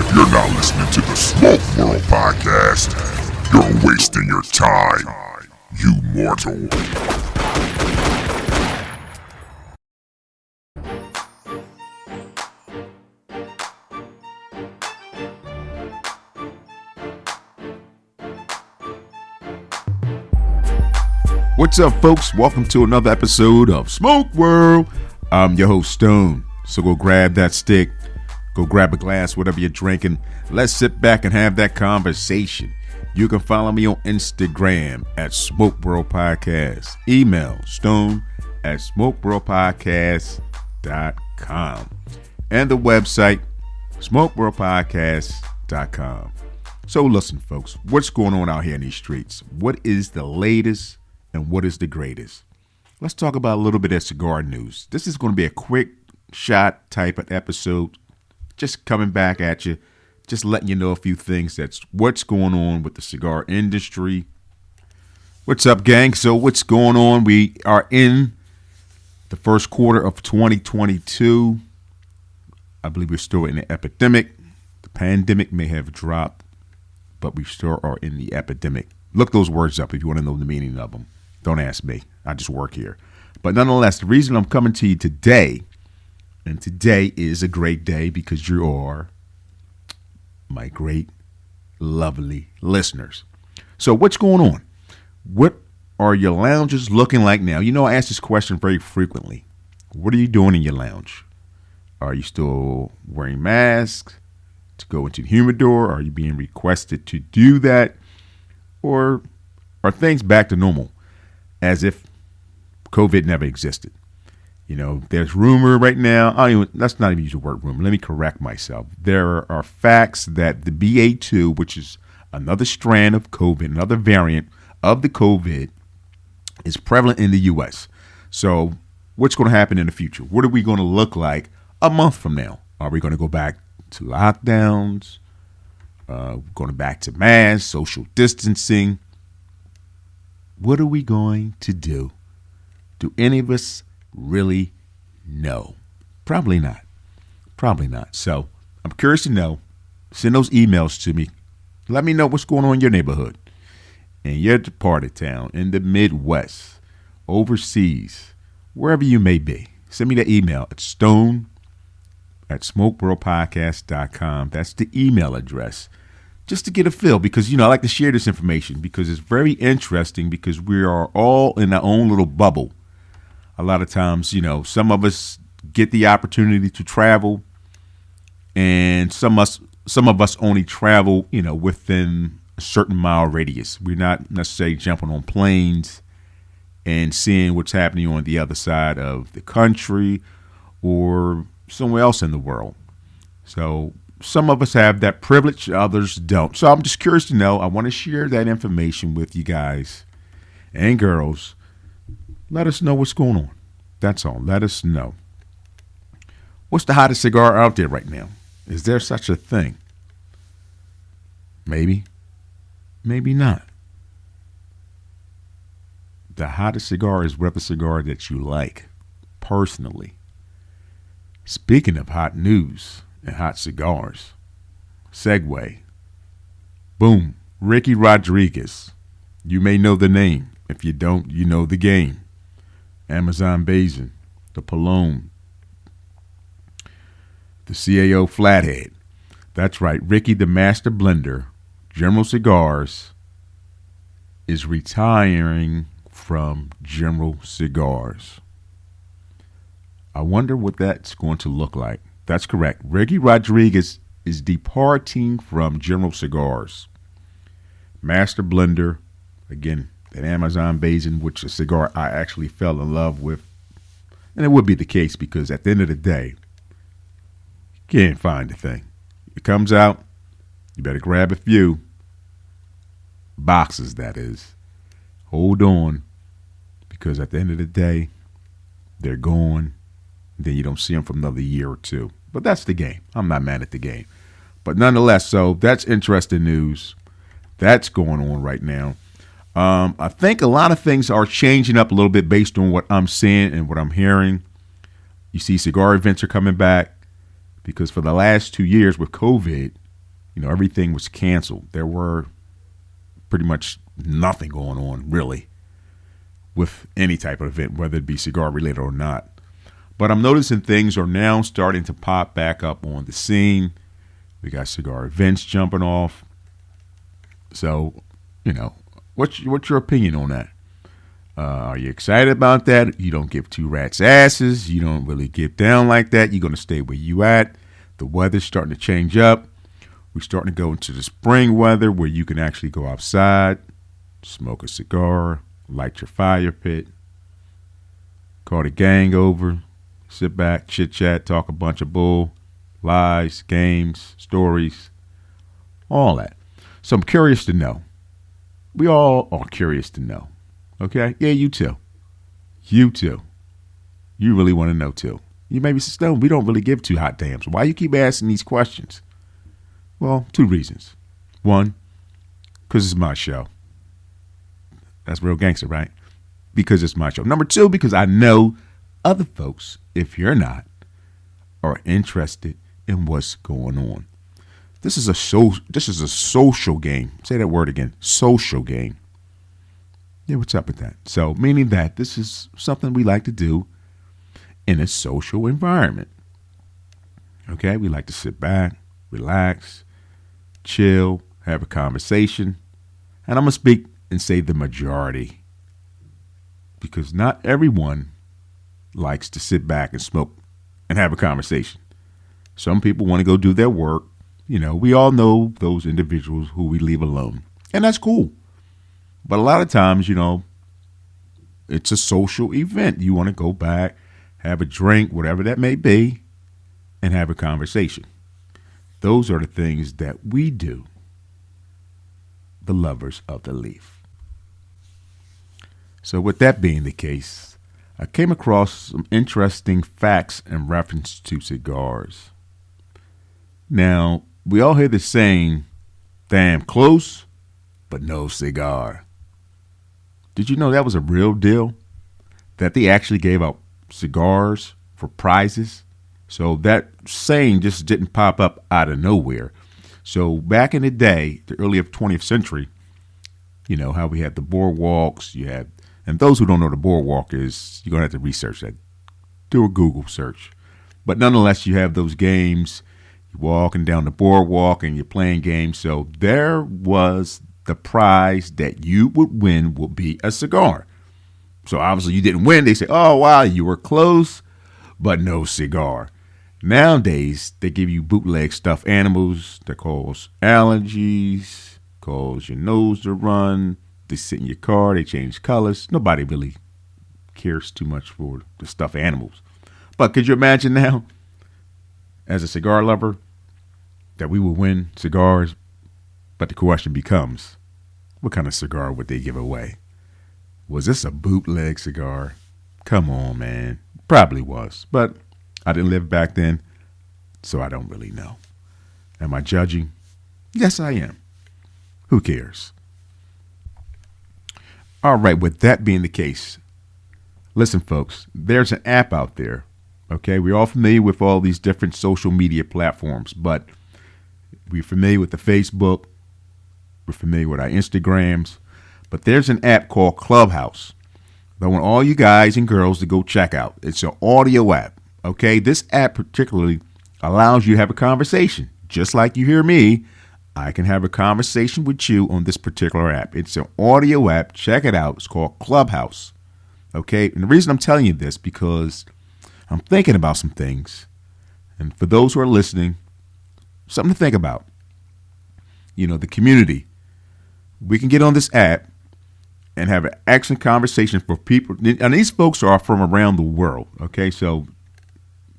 If you're not listening to the Smoke World podcast, you're wasting your time, you mortal. What's up, folks? Welcome to another episode of Smoke World. I'm your host, Stone. So go grab that stick, go grab a glass, whatever you're drinking. Let's sit back and have that conversation. You can follow me on Instagram at Smoke World Podcast. Email stone@smokeworldpodcast.com. And the website, smokeworldpodcast.com. So listen, folks, what's going on out here in these streets? What is the latest and what is the greatest? Let's talk about a little bit of cigar news. This is going to be a quick shot type of episode. Just coming back at you. Just letting you know a few things. That's what's going on with the cigar industry. What's up, gang? So what's going on? We are in the first quarter of 2022. I believe we're still in the epidemic. The pandemic may have dropped, but we still are in the epidemic. Look those words up if you want to know the meaning of them. Don't ask me. I just work here. But nonetheless, the reason I'm coming to you today, and today is a great day because you are my great, lovely listeners. So what's going on? What are your lounges looking like now? You know, I ask this question very frequently. What are you doing in your lounge? Are you still wearing masks to go into the humidor? Are you being requested to do that? Or are things back to normal as if COVID never existed? You know, there's rumor right now. Let's not even use the word rumor. Let me correct myself. There are facts that the BA2, which is another strand of COVID, another variant of the COVID, is prevalent in the U.S. So what's going to happen in the future? What are we going to look like a month from now? Are we going to go back to lockdowns? Going back to masks, social distancing? What are we going to do? Do any of us really know? Probably not. Probably not. So I'm curious to know. Send those emails to me. Let me know what's going on in your neighborhood, in your part of town, in the Midwest, overseas, wherever you may be. Send me the email at stone@smokeworldpodcast.com. That's the email address. Just to get a feel, because, you know, I like to share this information because it's very interesting, because we are all in our own little bubble. A lot of times, you know, some of us get the opportunity to travel, and some of us only travel, you know, within a certain mile radius. We're not necessarily jumping on planes and seeing what's happening on the other side of the country or somewhere else in the world. So some of us have that privilege, others don't. So I'm just curious to know. I want to share that information with you guys and girls. Let us know what's going on. That's all. Let us know. What's the hottest cigar out there right now? Is there such a thing? Maybe. Maybe not. The hottest cigar is whatever cigar that you like, personally. Speaking of hot news and hot cigars, segue. Boom. Ricky Rodriguez. You may know the name. If you don't, you know the game. Amazon Basin, the Palome, the CAO Flathead. That's right. Ricky the Master Blender, General Cigars, is retiring from General Cigars. I wonder what that's going to look like. That's correct. Ricky Rodriguez is departing from General Cigars. Master Blender, again, that Amazon Basin, which is a cigar I actually fell in love with. And it would be the case because at the end of the day, you can't find the thing. It comes out, you better grab a few boxes, that is. Hold on, because at the end of the day, they're gone. Then you don't see them for another year or two. But that's the game. I'm not mad at the game. But nonetheless, so that's interesting news. That's going on right now. I think a lot of things are changing up a little bit based on what I'm seeing and what I'm hearing. You see cigar events are coming back because for the last 2 years with COVID, everything was canceled. There were pretty much nothing going on, really, with any type of event, whether it be cigar related or not. But I'm noticing things are now starting to pop back up on the scene. We got cigar events jumping off. So, what's your opinion on that? Are you excited about that? You don't give two rats' asses. You don't really get down like that. You're going to stay where you at. The weather's starting to change up. We're starting to go into the spring weather where you can actually go outside, smoke a cigar, light your fire pit, call the gang over, sit back, chit-chat, talk a bunch of bull, lies, games, stories, all that. So I'm curious to know. We all are curious to know. Okay? Yeah, you too. You too. You really want to know too. You may be saying, we don't really give two hot dams. Why you keep asking these questions? Well, two reasons. One, because it's my show. That's real gangster, right? Because it's my show. Number two, because I know other folks, if you're not, are interested in what's going on. This is a social game. Say that word again. Social game. Yeah, what's up with that? So, meaning that this is something we like to do in a social environment. Okay? We like to sit back, relax, chill, have a conversation. And I'm going to speak and say the majority. Because not everyone likes to sit back and smoke and have a conversation. Some people want to go do their work. We all know those individuals who we leave alone. And that's cool. But a lot of times, it's a social event. You want to go back, have a drink, whatever that may be, and have a conversation. Those are the things that we do, the lovers of the leaf. So with that being the case, I came across some interesting facts in reference to cigars. Now, we all hear the saying, damn close, but no cigar. Did you know that was a real deal? That they actually gave out cigars for prizes? So that saying just didn't pop up out of nowhere. So back in the day, the early 20th century, how we had the boardwalks, and those who don't know what the boardwalk is, you're going to have to research that. Do a Google search. But nonetheless, you have those games. You're walking down the boardwalk and you're playing games. So there was the prize that you would win would be a cigar. So obviously you didn't win. They say, oh, wow, you were close, but no cigar. Nowadays, they give you bootleg stuffed animals that cause allergies, cause your nose to run. They sit in your car. They change colors. Nobody really cares too much for the stuffed animals. But could you imagine now, as a cigar lover, that we would win cigars? But the question becomes, what kind of cigar would they give away? Was this a bootleg cigar? Come on, man. Probably was. But I didn't live back then, so I don't really know. Am I judging? Yes, I am. Who cares? All right, with that being the case, listen, folks, there's an app out there. Okay, we're all familiar with all these different social media platforms, but we're familiar with the Facebook. We're familiar with our Instagrams, but there's an app called Clubhouse that I want all you guys and girls to go check out. It's an audio app. Okay, this app particularly allows you to have a conversation. Just like you hear me, I can have a conversation with you on this particular app. It's an audio app. Check it out. It's called Clubhouse. Okay, and the reason I'm telling you this because I'm thinking about some things. And for those who are listening, something to think about. The community. We can get on this app and have an excellent conversation for people. And these folks are from around the world. Okay, so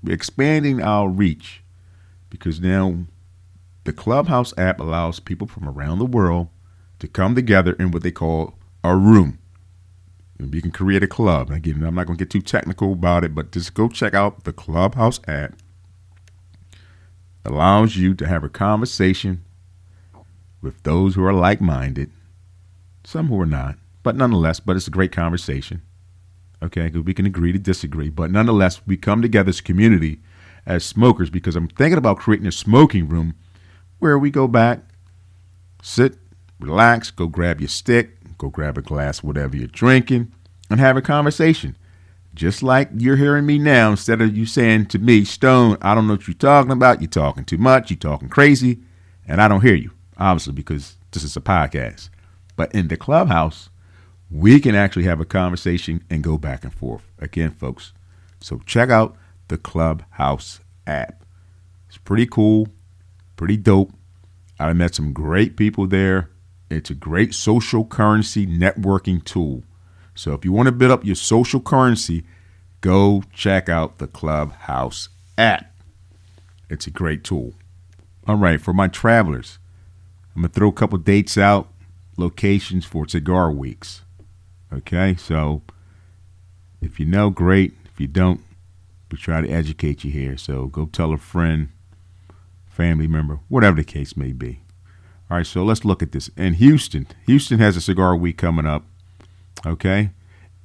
we're expanding our reach because now the Clubhouse app allows people from around the world to come together in what they call a room. And we can create a club. Again, I'm not going to get too technical about it, but just go check out the Clubhouse app. It allows you to have a conversation with those who are like-minded, some who are not, but nonetheless, but it's a great conversation. Okay, because we can agree to disagree, but nonetheless, we come together as a community, as smokers, because I'm thinking about creating a smoking room where we go back, sit, relax, go grab your stick, go grab a glass, whatever you're drinking, and have a conversation. Just like you're hearing me now, instead of you saying to me, Stone, I don't know what you're talking about. You're talking too much. You're talking crazy. And I don't hear you, obviously, because this is a podcast. But in the clubhouse, we can actually have a conversation and go back and forth. Again, folks, so check out the Clubhouse app. It's pretty cool, pretty dope. I met some great people there. It's a great social currency networking tool. So if you want to build up your social currency, go check out the Clubhouse app. It's a great tool. All right, for my travelers, I'm going to throw a couple dates out, locations for Cigar Weeks. Okay, so if you know, great. If you don't, we try to educate you here. So go tell a friend, family member, whatever the case may be. All right, so let's look at this. In Houston has a Cigar Week coming up. Okay,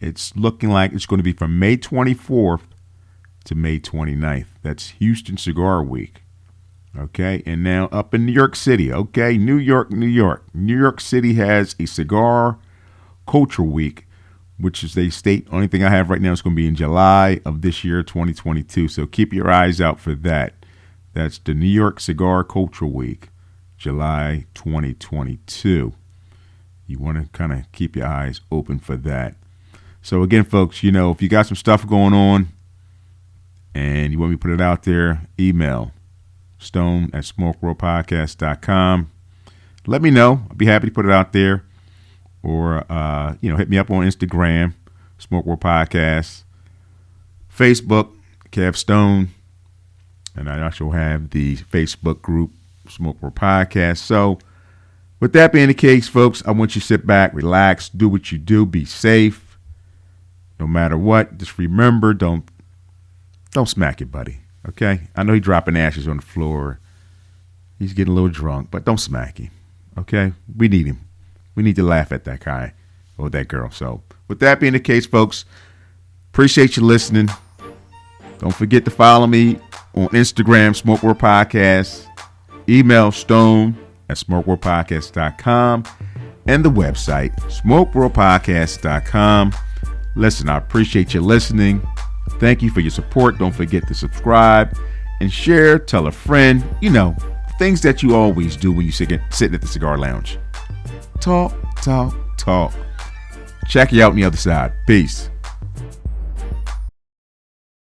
it's looking like it's going to be from May 24th to May 29th. That's Houston Cigar Week. Okay, and now up in New York City. Okay, New York. New York City has a Cigar Culture Week, which is, they state, only thing I have right now is going to be in July of this year, 2022. So keep your eyes out for that. That's the New York Cigar Culture Week, July 2022. You want to kind of keep your eyes open for that. So again, folks, you know, if you got some stuff going on and you want me to put it out there, email stone@smokeworldpodcast.com. Let me know. I'll be happy to put it out there. Or, hit me up on Instagram, Smoke World Podcast, Facebook, Kev Stone, and I also have the Facebook group, Smoke World Podcast. So with that being the case, folks, I want you to sit back, relax, do what you do, be safe. No matter what, just remember, don't smack your buddy, okay? I know he's dropping ashes on the floor. He's getting a little drunk, but don't smack him, okay? We need him. We need to laugh at that guy or that girl. So with that being the case, folks, appreciate you listening. Don't forget to follow me on Instagram, Smoke World Podcast. Email stone@smokeworldpodcast.com and the website, smokeworldpodcast.com. Listen, I appreciate you listening. Thank you for your support. Don't forget to subscribe and share. Tell a friend. You know, things that you always do when you sitting at the cigar lounge. Talk. Check you out on the other side. Peace.